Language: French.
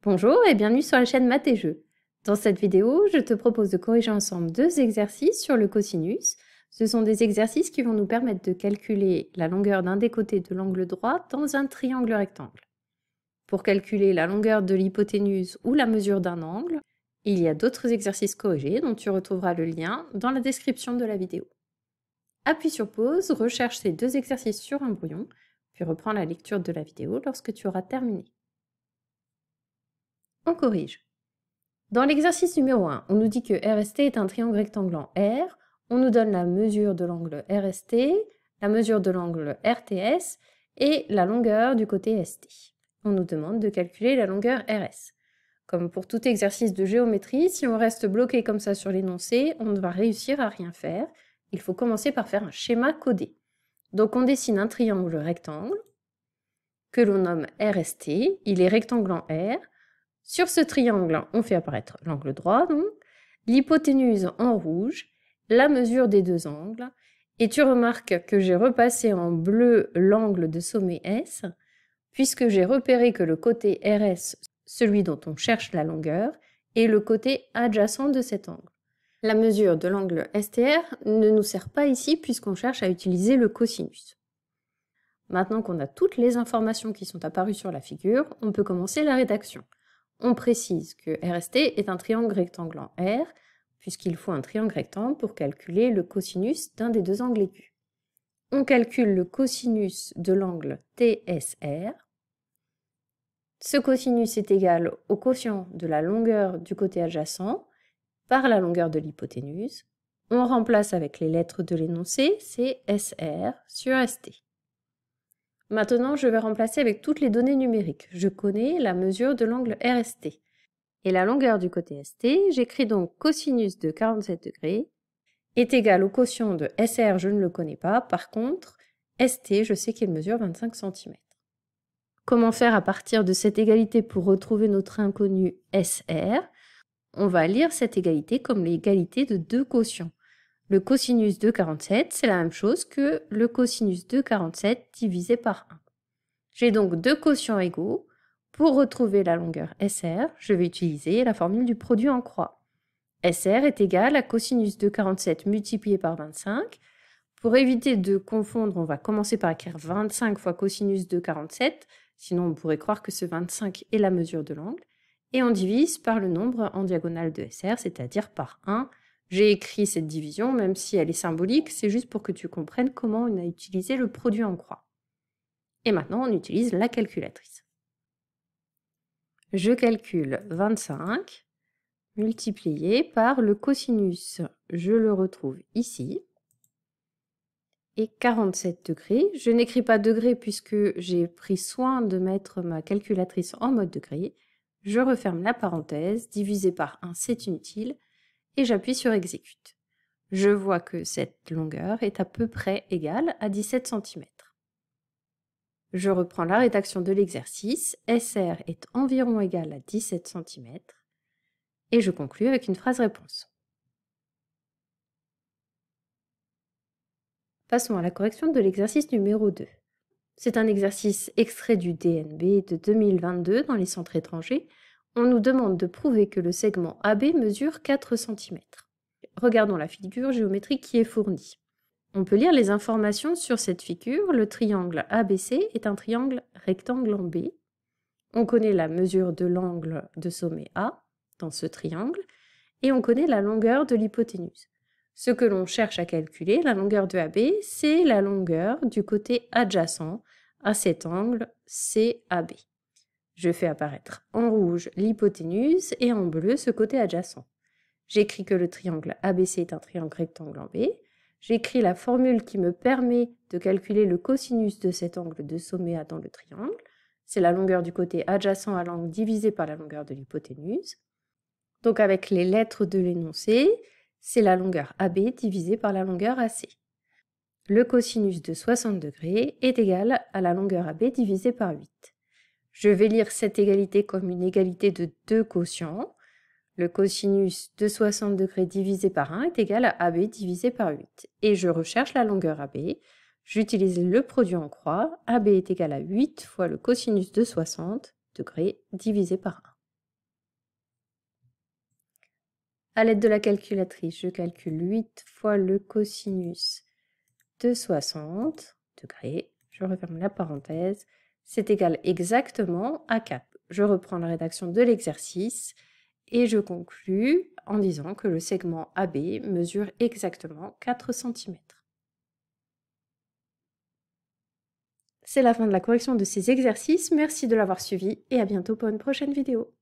Bonjour et bienvenue sur la chaîne Maths et Jeux. Dans cette vidéo, je te propose de corriger ensemble deux exercices sur le cosinus. Ce sont des exercices qui vont nous permettre de calculer la longueur d'un des côtés de l'angle droit dans un triangle rectangle. Pour calculer la longueur de l'hypoténuse ou la mesure d'un angle, il y a d'autres exercices corrigés dont tu retrouveras le lien dans la description de la vidéo. Appuie sur pause, recherche ces deux exercices sur un brouillon, puis reprends la lecture de la vidéo lorsque tu auras terminé. On corrige. Dans l'exercice numéro 1, on nous dit que RST est un triangle rectanglant R, on nous donne la mesure de l'angle RST, la mesure de l'angle RTS et la longueur du côté ST. On nous demande de calculer la longueur RS. Comme pour tout exercice de géométrie, si on reste bloqué comme ça sur l'énoncé, on ne va réussir à rien faire. Il faut commencer par faire un schéma codé. Donc on dessine un triangle rectangle que l'on nomme RST, il est rectangle en R. Sur ce triangle, on fait apparaître l'angle droit, donc, l'hypoténuse en rouge, la mesure des deux angles, et tu remarques que j'ai repassé en bleu l'angle de sommet S, puisque j'ai repéré que le côté RS, celui dont on cherche la longueur, est le côté adjacent de cet angle. La mesure de l'angle STR ne nous sert pas ici puisqu'on cherche à utiliser le cosinus. Maintenant qu'on a toutes les informations qui sont apparues sur la figure, on peut commencer la rédaction. On précise que RST est un triangle rectangle en R, puisqu'il faut un triangle rectangle pour calculer le cosinus d'un des deux angles aigus. On calcule le cosinus de l'angle TSR. Ce cosinus est égal au quotient de la longueur du côté adjacent par la longueur de l'hypoténuse. On remplace avec les lettres de l'énoncé, c'est SR sur ST. Maintenant, je vais remplacer avec toutes les données numériques. Je connais la mesure de l'angle RST. Et la longueur du côté ST, j'écris donc cosinus de 47 degrés est égal au quotient de SR, je ne le connais pas. Par contre, ST, je sais qu'il mesure 25 cm. Comment faire à partir de cette égalité pour retrouver notre inconnu SR? On va lire cette égalité comme l'égalité de deux quotients. Le cosinus de 47, c'est la même chose que le cosinus de 47 divisé par 1. J'ai donc deux quotients égaux. Pour retrouver la longueur SR, je vais utiliser la formule du produit en croix. SR est égal à cosinus de 47 multiplié par 25. Pour éviter de confondre, on va commencer par écrire 25 fois cosinus de 47, sinon on pourrait croire que ce 25 est la mesure de l'angle. Et on divise par le nombre en diagonale de SR, c'est-à-dire par 1. J'ai écrit cette division, même si elle est symbolique, c'est juste pour que tu comprennes comment on a utilisé le produit en croix. Et maintenant, on utilise la calculatrice. Je calcule 25 multiplié par le cosinus, je le retrouve ici, et 47 degrés. Je n'écris pas degrés puisque j'ai pris soin de mettre ma calculatrice en mode degré. Je referme la parenthèse, divisé par 1, c'est inutile, et j'appuie sur exécute. Je vois que cette longueur est à peu près égale à 17 cm. Je reprends la rédaction de l'exercice. SR est environ égal à 17 cm. Et je conclue avec une phrase réponse. Passons à la correction de l'exercice numéro 2. C'est un exercice extrait du DNB de 2022 dans les centres étrangers. On nous demande de prouver que le segment AB mesure 4 cm. Regardons la figure géométrique qui est fournie. On peut lire les informations sur cette figure. Le triangle ABC est un triangle rectangle en B. On connaît la mesure de l'angle de sommet A dans ce triangle et on connaît la longueur de l'hypoténuse. Ce que l'on cherche à calculer, la longueur de AB, c'est la longueur du côté adjacent à cet angle CAB. Je fais apparaître en rouge l'hypoténuse et en bleu ce côté adjacent. J'écris que le triangle ABC est un triangle rectangle en B. J'écris la formule qui me permet de calculer le cosinus de cet angle de sommet A dans le triangle. C'est la longueur du côté adjacent à l'angle divisé par la longueur de l'hypoténuse. Donc avec les lettres de l'énoncé, c'est la longueur AB divisée par la longueur AC. Le cosinus de 60 degrés est égal à la longueur AB divisée par 8. Je vais lire cette égalité comme une égalité de deux quotients. Le cosinus de 60 degrés divisé par 1 est égal à AB divisé par 8. Et je recherche la longueur AB. J'utilise le produit en croix. AB est égal à 8 fois le cosinus de 60 degrés divisé par 1. À l'aide de la calculatrice, je calcule 8 fois le cosinus de 60 degrés. Je referme la parenthèse. C'est égal exactement à 4. Je reprends la rédaction de l'exercice et je conclus en disant que le segment AB mesure exactement 4 cm. C'est la fin de la correction de ces exercices. Merci de l'avoir suivi et à bientôt pour une prochaine vidéo.